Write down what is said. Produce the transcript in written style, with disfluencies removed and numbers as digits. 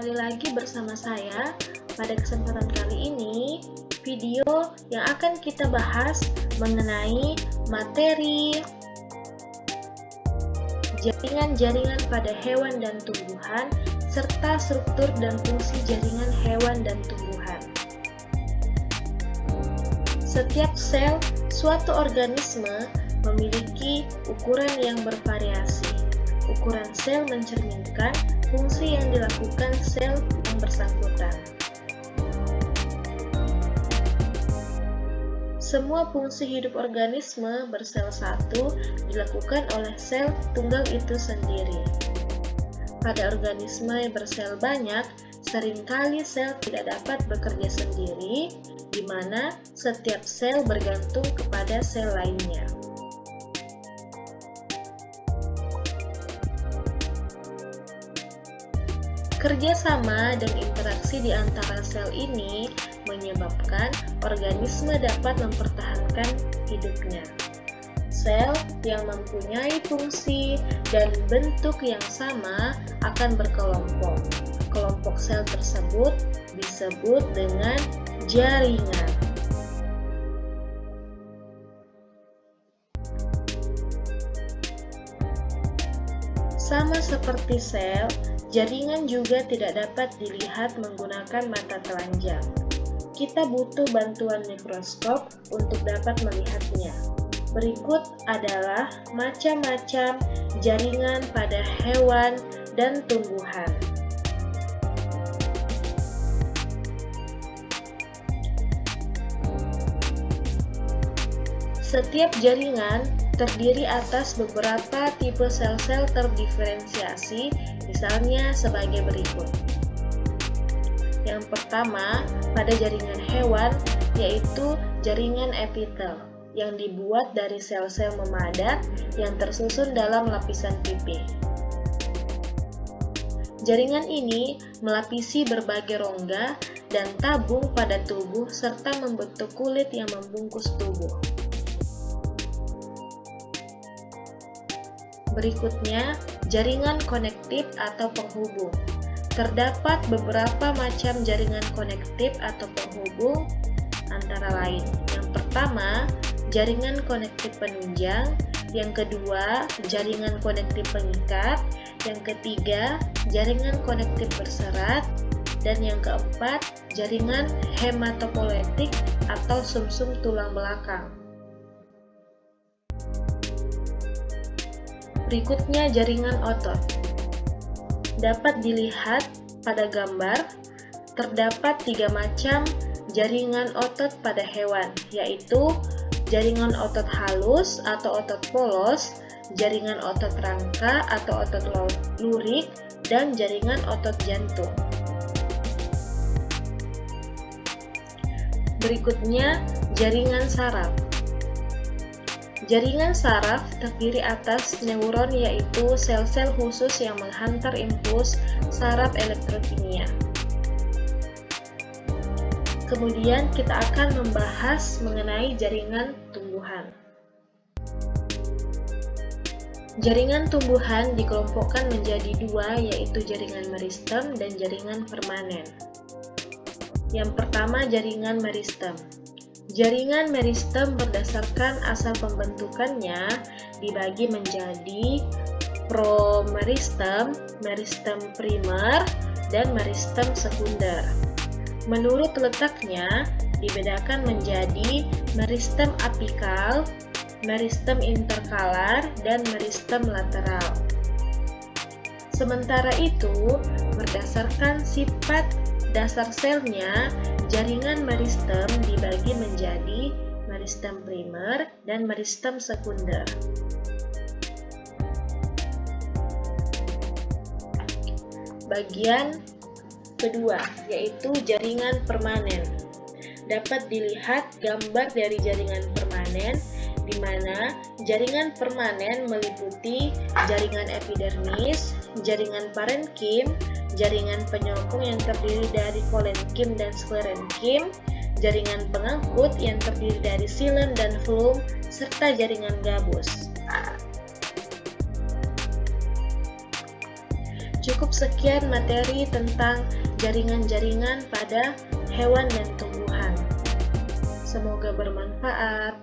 Kembali lagi bersama saya. Pada kesempatan kali ini, video yang akan kita bahas mengenai materi jaringan-jaringan pada hewan dan tumbuhan, serta struktur dan fungsi jaringan hewan dan tumbuhan. Setiap sel suatu organisme memiliki ukuran yang bervariasi. Ukuran sel mencerminkan fungsi yang dilakukan sel yang bersangkutan. Semua fungsi hidup organisme bersel satu dilakukan oleh sel tunggal itu sendiri. Pada organisme yang bersel banyak, seringkali sel tidak dapat bekerja sendiri, di mana setiap sel bergantung kepada sel lainnya. Kerjasama dan interaksi di antara sel ini menyebabkan organisme dapat mempertahankan hidupnya. Sel yang mempunyai fungsi dan bentuk yang sama akan berkelompok. Kelompok sel tersebut disebut dengan jaringan. Sama seperti sel, jaringan juga tidak dapat dilihat menggunakan mata telanjang. Kita butuh bantuan mikroskop untuk dapat melihatnya. Berikut adalah macam-macam jaringan pada hewan dan tumbuhan. Setiap jaringan terdiri atas beberapa tipe sel-sel terdiferensiasi, misalnya sebagai berikut. Yang pertama, pada jaringan hewan, yaitu jaringan epitel, yang dibuat dari sel-sel memadat yang tersusun dalam lapisan pipih. Jaringan ini melapisi berbagai rongga dan tabung pada tubuh serta membentuk kulit yang membungkus tubuh. Berikutnya, jaringan konektif atau penghubung. Terdapat beberapa macam jaringan konektif atau penghubung, antara lain. Yang pertama, jaringan konektif penunjang. Yang kedua, jaringan konektif pengikat. Yang ketiga, jaringan konektif berserat. Dan yang keempat, jaringan hematopoietik atau sumsum tulang belakang. Berikutnya, jaringan otot. Dapat dilihat pada gambar, terdapat 3 macam jaringan otot pada hewan, yaitu jaringan otot halus atau otot polos, jaringan otot rangka atau otot lurik, dan jaringan otot jantung. Berikutnya, jaringan saraf. Jaringan saraf terdiri atas neuron, yaitu sel-sel khusus yang menghantar impuls saraf elektrokimia. Kemudian kita akan membahas mengenai jaringan tumbuhan. Jaringan tumbuhan dikelompokkan menjadi 2, yaitu jaringan meristem dan jaringan permanen. Yang pertama, jaringan meristem. Jaringan meristem berdasarkan asal pembentukannya dibagi menjadi promeristem, meristem primer, dan meristem sekunder. Menurut letaknya dibedakan menjadi meristem apikal, meristem interkalar, dan meristem lateral. Sementara itu, berdasarkan sifat dasar selnya, jaringan meristem dibagi menjadi meristem primer dan meristem sekunder. Bagian kedua, yaitu jaringan permanen. Dapat dilihat gambar dari jaringan permanen, di mana jaringan permanen meliputi jaringan epidermis, jaringan parenkim, jaringan penyokong yang terdiri dari kolenkim dan sklerenkim, jaringan pengangkut yang terdiri dari xilem dan flum, serta jaringan gabus. Cukup sekian materi tentang jaringan-jaringan pada hewan dan tumbuhan. Semoga bermanfaat.